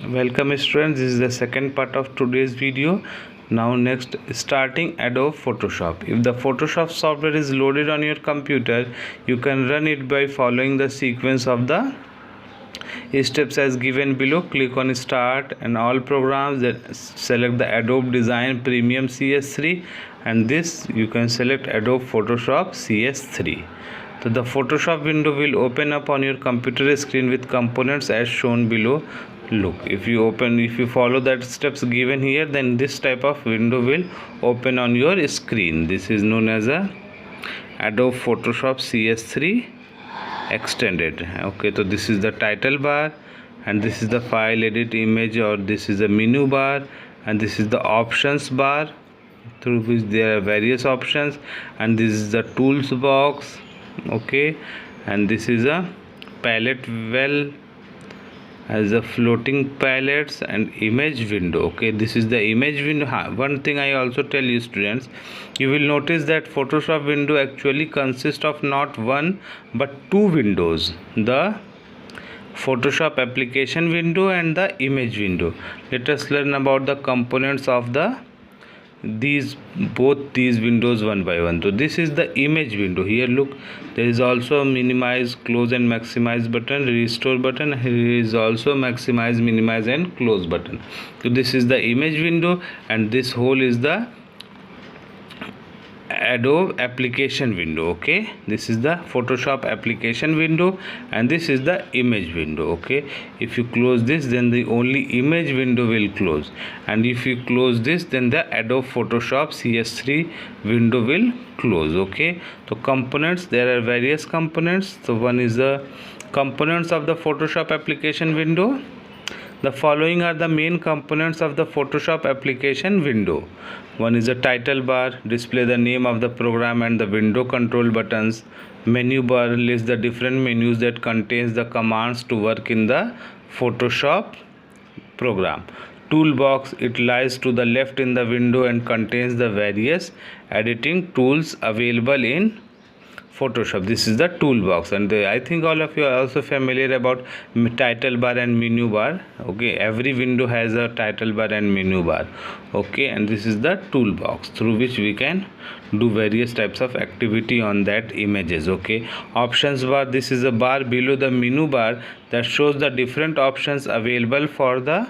Welcome students, this is the second part of today's video. Now next, starting Adobe Photoshop. If the Photoshop software is loaded on your computer, you can run it by following the sequence of the steps as given below. Click on start and all programs, that select the Adobe Design Premium CS3, and this you can select Adobe Photoshop CS3. So the Photoshop window will open up on your computer screen with components as shown below. Look, if you follow that steps given here, then this type of window will open on your screen. This is known as a Adobe Photoshop CS3 extended. Okay, so this is the title bar, and this is the file, edit, image, or this is the menu bar, and this is the options bar through which there are various options, and this is the tools box. Okay, and this is a palette well as a floating palettes and image window. Okay, this is the image window. One thing I also tell you students, you will notice that Photoshop window actually consists of not one but two windows, the Photoshop application window and the image window. Let us learn about the components of both these windows one by one. So this is the image window. Here look, there is also a minimize, close and maximize button, restore button. Here is also maximize, minimize and close button. So this is the image window, and this whole is the Adobe application window. Okay, this is the Photoshop application window, and this is the image window. Okay, if you close this, then the only image window will close, and if you close this, then the Adobe Photoshop CS3 window will close. Okay, so components, there are various components. So one is the components of the Photoshop application window. The following are the main components of the Photoshop application window. One is a title bar, display the name of the program and the window control buttons. Menu bar lists the different menus that contains the commands to work in the Photoshop program. Toolbox, it lies to the left in the window and contains the various editing tools available in Photoshop. This is the toolbox, and I think all of you are also familiar about title bar and menu bar. Okay, every window has a title bar and menu bar. Okay, and this is the toolbox through which we can do various types of activity on that images. Okay, options bar, this is a bar below the menu bar that shows the different options available for the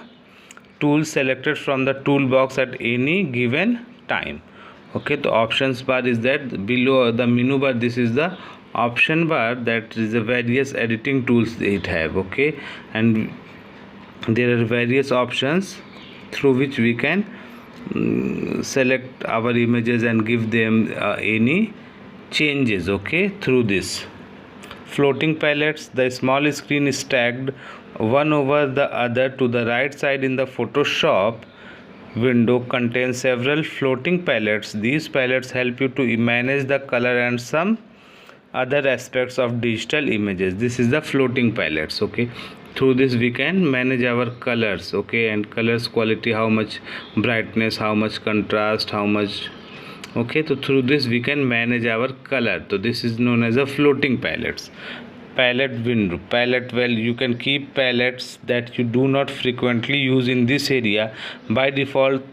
tools selected from the toolbox at any given time. Okay, the options bar is that below the menu bar. This is the option bar, that is the various editing tools it have. Okay, and there are various options through which we can select our images and give them any changes. Okay, through this floating palettes, the small screen is stacked one over the other to the right side in the Photoshop window contains several floating palettes. These palettes help you to manage the color and some other aspects of digital images. This is the floating palettes. Okay, through this we can manage our colors. Okay, and colors quality, how much brightness, how much contrast, how much. Okay, so through this we can manage our color. So this is known as a floating palettes. Palette window, palette, well, you can keep palettes that you do not frequently use in this area. By default,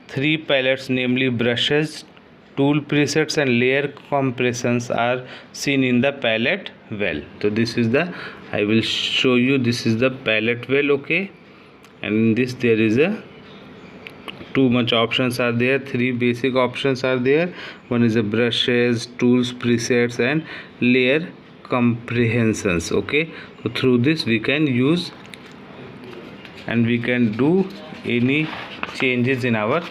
three palettes, namely brushes, tool presets and layer compressions, are seen in the palette well. So this is the, I will show you, this is the palette well. Okay, and in this there is a too much options are there. Three basic options are there. One is a brushes, tools, presets and layer comprehensions. Okay, so through this we can use and we can do any changes in our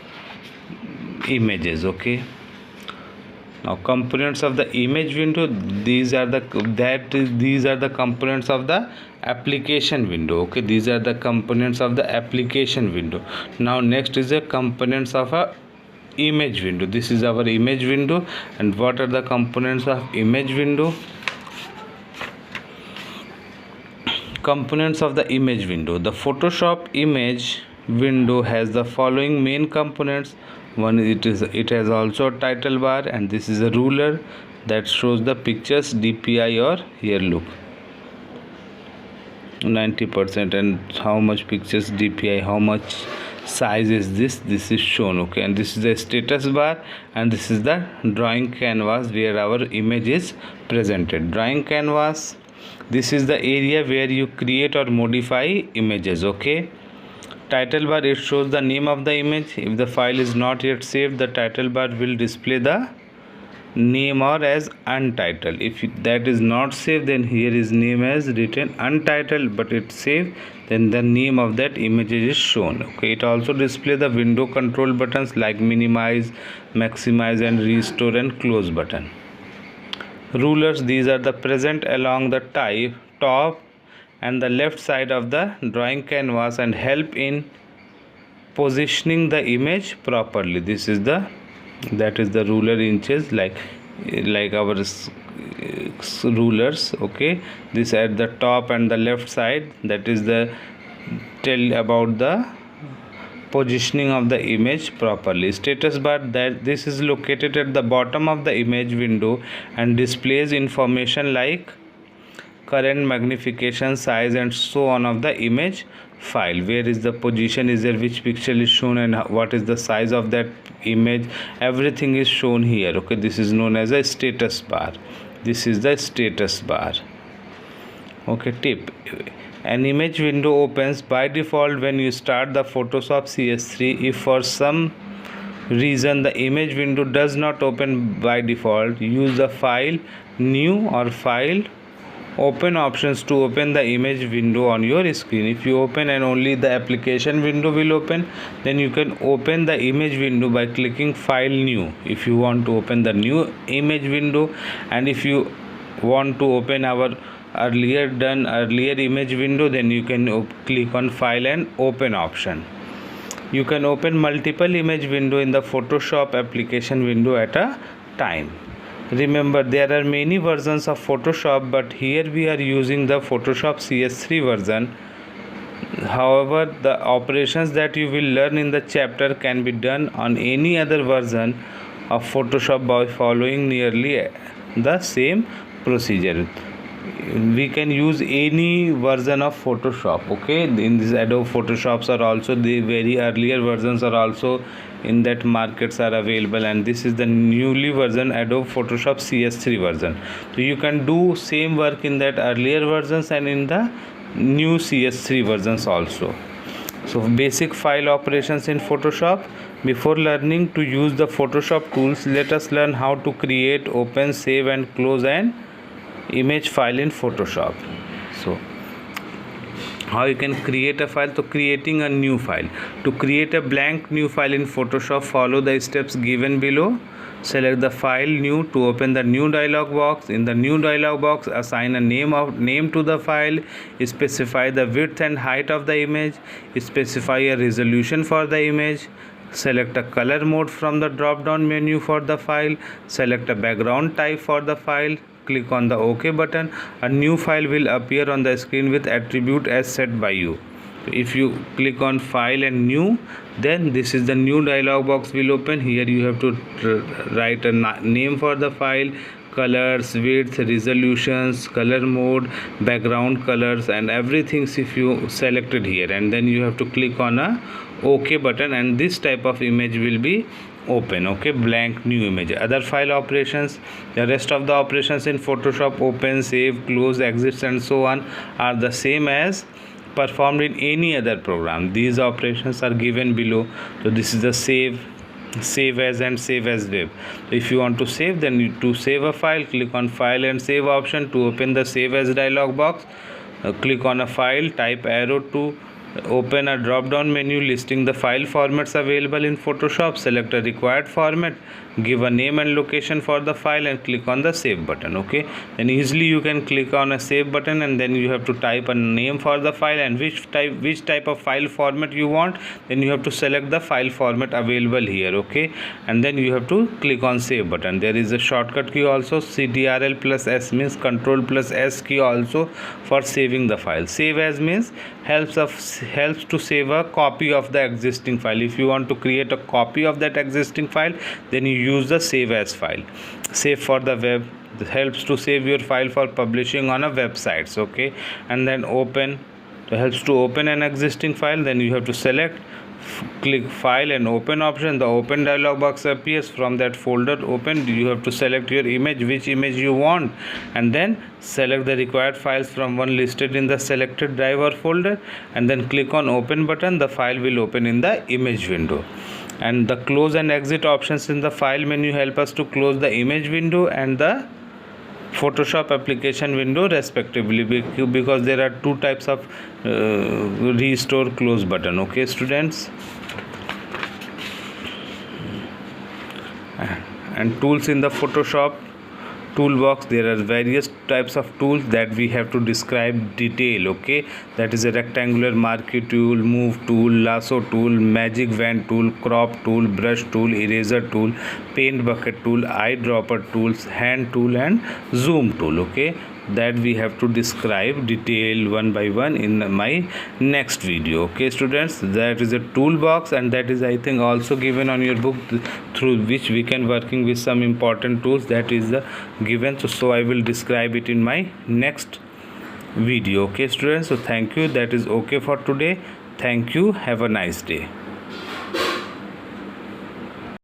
images. Okay, now components of the image window, these are the components of the application window. Okay, these are the components of the application window. Now next is the components of a image window. This is our image window, and what are the components of image window? Components of the image window. The Photoshop image window has the following main components. One, it has also a title bar, and this is a ruler that shows the pictures DPI, or here look, 90%. And how much pictures DPI, how much size is this is shown. Okay, and this is the status bar, and this is the drawing canvas where our image is presented. Drawing canvas, this is the area where you create or modify images. Okay, title bar, it shows the name of the image. If the file is not yet saved, the title bar will display the name or as untitled. If that is not saved, then here is name as written untitled, but it's saved, then the name of that image is shown. Okay, it also display the window control buttons like minimize, maximize, and restore and close button. Rulers, these are the present along the top and the left side of the drawing canvas and help in positioning the image properly. This is the ruler inches, like our rulers. Okay, this at the top and the left side, that is the tell about the positioning of the image properly. Status bar, that this is located at the bottom of the image window and displays information like current magnification, size, and so on of the image file. Where is the position, is there, which pixel is shown, and what is the size of that image, everything is shown here. Okay, this is known as a status bar. This is the status bar. Okay, tip: an image window opens by default when you start the Photoshop CS3. If for some reason the image window does not open by default, use the File New or File Open options to open the image window on your screen. If you open and only the application window will open, then you can open the image window by clicking File New if you want to open the new image window. And if you want to open our earlier image window, then you can click on File and Open option. You can open multiple image window in the Photoshop application window at a time. Remember, there are many versions of Photoshop, but here we are using the Photoshop CS3 version. However, the operations that you will learn in the chapter can be done on any other version of Photoshop by following nearly the same procedure. We can use any version of Photoshop. Okay, in this Adobe Photoshops are also the very earlier versions are also in that markets are available, and this is the newly version Adobe Photoshop CS3 version. So you can do same work in that earlier versions and in the new CS3 versions also. So basic file operations in Photoshop. Before learning to use the Photoshop tools, let us learn how to create, open, save, and close an image file in Photoshop. So how you can create a file? So creating a new file. To create a blank new file in Photoshop, follow the steps given below. Select the file new to open the new dialog box. In the new dialog box, assign a name to the file. Specify the width and height of the image. Specify a resolution for the image. Select a color mode from the drop down menu for the file. Select a background type for the file. Click on the OK button. A new file will appear on the screen with attribute as set by you. If you click on File and New, then this is the new dialog box will open. Here you have to write a name for the file, colors, width, resolutions, color mode, background colors, and everything if you selected here, and then you have to click on a OK button, and this type of image will be open. Okay, blank new image. Other file operations, the rest of the operations in Photoshop, open, save, close, exit, and so on, are the same as performed in any other program. These operations are given below. So this is the save as, and save as web. So if you want to save, then to save a file, click on File and Save option. To open the Save As dialog box, click on a file, type arrow to open a drop down menu listing the file formats available in Photoshop. Select a required format, give a name and location for the file, and click on the save button. Okay, then easily you can click on a save button, and then you have to type a name for the file and which type of file format you want. Then you have to select the file format available here. Okay, and then you have to click on save button. There is a shortcut key also, Ctrl plus S means Control plus S key also for saving the file. Save as means helps to save a copy of the existing file. If you want to create a copy of that existing file, then you use the save as file. Save for the web, This helps to save your file for publishing on a websites. Okay, and then open. It helps to open an existing file. Then you have to select, click file and open option. The open dialog box appears. From that folder open, you have to select your image, which image you want, and then select the required files from one listed in the selected drive or folder, and then click on open button. The file will open in the image window. And the close and exit options in the file menu help us to close the image window and the Photoshop application window respectively, because there are two types of restore close button. Okay students, and tools in the Photoshop toolbox, there are various types of tools that we have to describe detail. Okay, that is a rectangular marquee tool, move tool, lasso tool, magic wand tool, crop tool, brush tool, eraser tool, paint bucket tool, eyedropper tools, hand tool and zoom tool. Okay, that we have to describe detail one by one in my next video. Okay students, that is a toolbox, and that is I think also given on your book, through which we can working with some important tools that is given. So I will describe it in my next video. Okay students, so thank you. That is okay for today. Thank you. Have a nice day.